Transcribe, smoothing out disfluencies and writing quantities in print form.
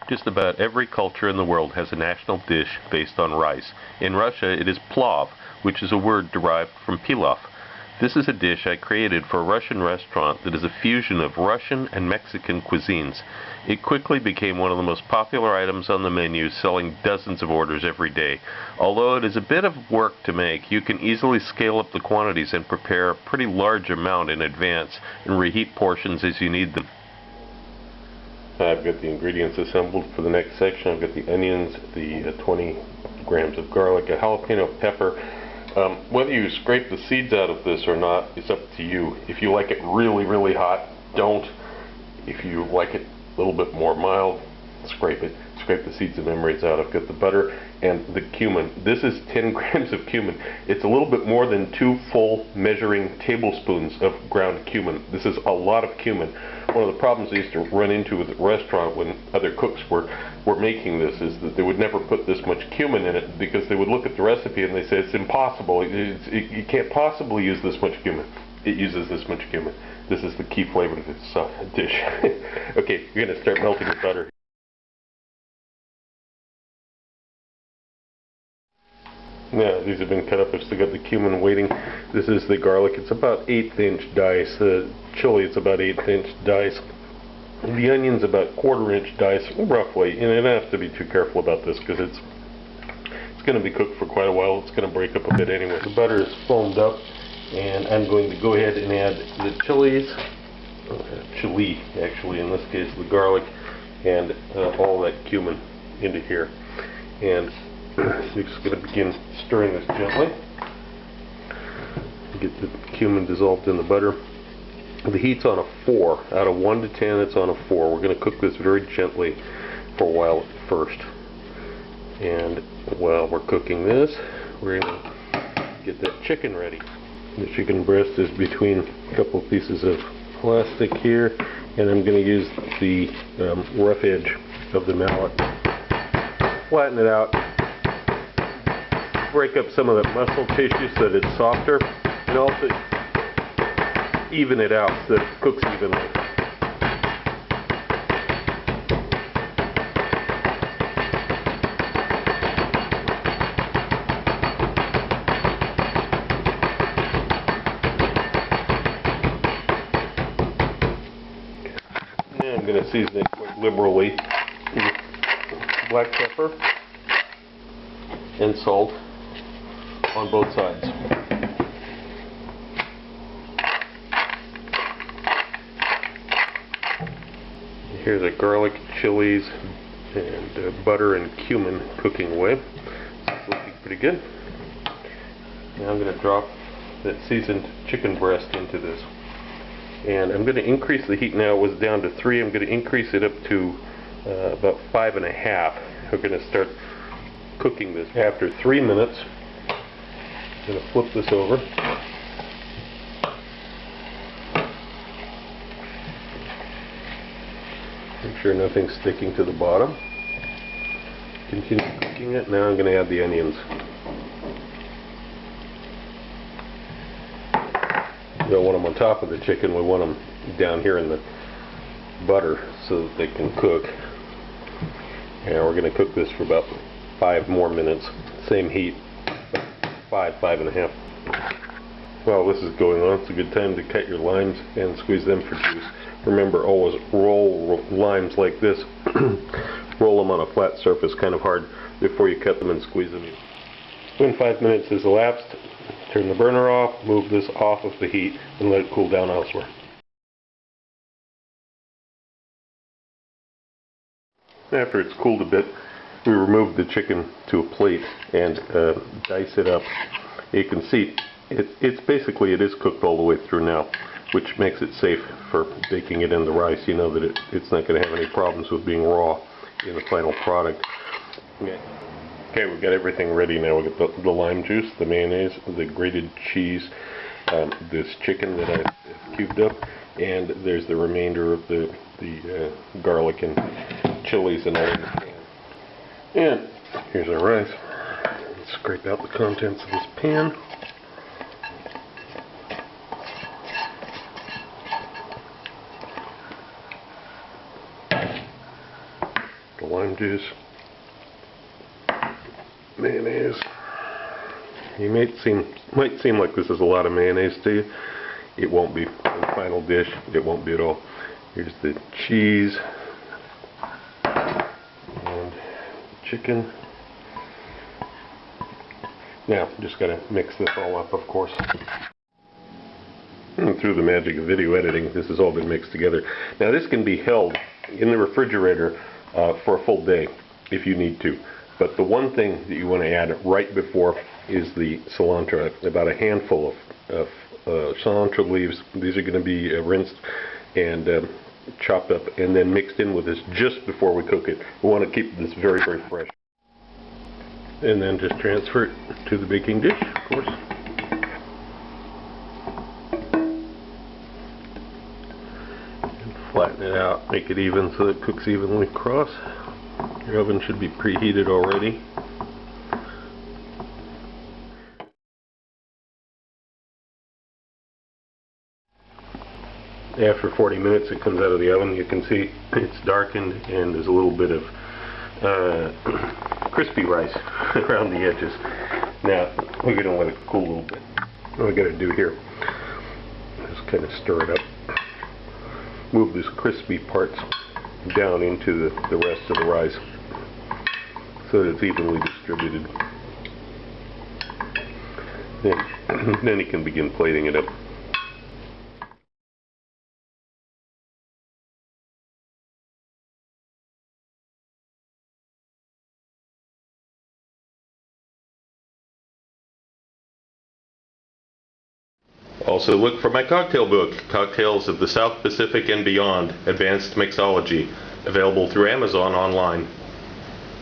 Just about every culture in the world has a national dish based on rice. In Russia, it is PLOV, which is a word derived from pilaf. This is a dish I created for a Russian restaurant that is a fusion of Russian and Mexican cuisines. It quickly became one of the most popular items on the menu, selling dozens of orders every day. Although it is a bit of work to make, you can easily scale up the quantities and prepare a pretty large amount in advance and reheat portions as you need them. I've got the ingredients assembled for the next section. I've got the onions, the 20 grams of garlic, a jalapeno pepper. Whether you scrape the seeds out of this or not is up to you. If you like it really, really hot, don't. If you like it a little bit more mild, scrape it. Scrape the seeds and membranes out. I've got the butter and the cumin. This is 10 grams of cumin. It's a little bit more than 2 full measuring tablespoons of ground cumin. This is a lot of cumin. One of the problems I used to run into at the restaurant when other cooks were making this is that they would never put this much cumin in it, because they would look at the recipe and they say it's impossible. You can't possibly use this much cumin. It uses this much cumin. This is the key flavor to this dish. Okay, you're going to start melting the butter. Yeah, these have been cut up. I've still got the cumin waiting. This is the garlic. It's about 1/8-inch dice. The chili, it's about 1/8-inch dice. The onion's about 1/4-inch dice, roughly. And you don't have to be too careful about this, because it's going to be cooked for quite a while. It's going to break up a bit anyway. The butter is foamed up, and I'm going to go ahead and add the chili, actually, in this case, the garlic, and all that cumin into here. And so you're just going to begin stirring this gently. Get the cumin dissolved in the butter. The heat's on a 4. Out of 1 to 10, it's on a 4. We're going to cook this very gently for a while at first. And while we're cooking this, we're going to get that chicken ready. The chicken breast is between a couple of pieces of plastic here, and I'm going to use the rough edge of the mallet. Flatten it out. Break up some of that muscle tissue so that it's softer, and also even it out so that it cooks evenly. Now I'm going to season it quite liberally with black pepper and salt on both sides. Here's the garlic, chilies, and butter and cumin cooking away. It's looking pretty good. Now I'm going to drop that seasoned chicken breast into this. And I'm going to increase the heat now. It was down to 3. I'm going to increase it up to about 5.5. We're going to start cooking this. After 3 minutes, I'm going to flip this over. Make sure nothing's sticking to the bottom. Continue cooking it. Now I'm going to add the onions. We don't want them on top of the chicken. We want them down here in the butter so that they can cook. And we're going to cook this for about 5 more minutes. Same heat. 5.5. While this is going on, it's a good time to cut your limes and squeeze them for juice. Remember, always roll limes like this. Roll them on a flat surface, kind of hard, before you cut them and squeeze them. When 5 minutes has elapsed, turn the burner off, move this off of the heat, and let it cool down elsewhere. After it's cooled a bit, we remove the chicken to a plate and dice it up. You can see it's basically, it is cooked all the way through now, which makes it safe for baking it in the rice. You know that it's not going to have any problems with being raw in the final product. Okay, we've got everything ready now. We've got the lime juice, the mayonnaise, the grated cheese, this chicken that I've cubed up, and there's the remainder of the garlic and chilies and all in the pan. And here's our rice. Let's scrape out the contents of this pan. The lime juice, mayonnaise. You might seem like this is a lot of mayonnaise to you. It won't be. In the final dish, it won't be at all. Here's the cheese and chicken. Now, just got to mix this all up, of course. And through the magic of video editing, this has all been mixed together. Now, this can be held in the refrigerator for a full day if you need to. But the one thing that you want to add right before is the cilantro. About a handful of cilantro leaves. These are going to be rinsed and chopped up and then mixed in with this just before we cook it. We want to keep this very, very fresh. And then just transfer it to the baking dish, of course. And flatten it out, make it even so it cooks evenly across. Your oven should be preheated already. After 40 minutes it comes out of the oven. You can see it's darkened and there's a little bit of crispy rice around the edges. Now we're going to let it cool a little bit. What we got to do here is kind of stir it up. Move these crispy parts down into the rest of the rice so that it's evenly distributed. Then you can begin plating it up. Also look for my cocktail book, Cocktails of the South Pacific and Beyond, Advanced Mixology, available through Amazon online.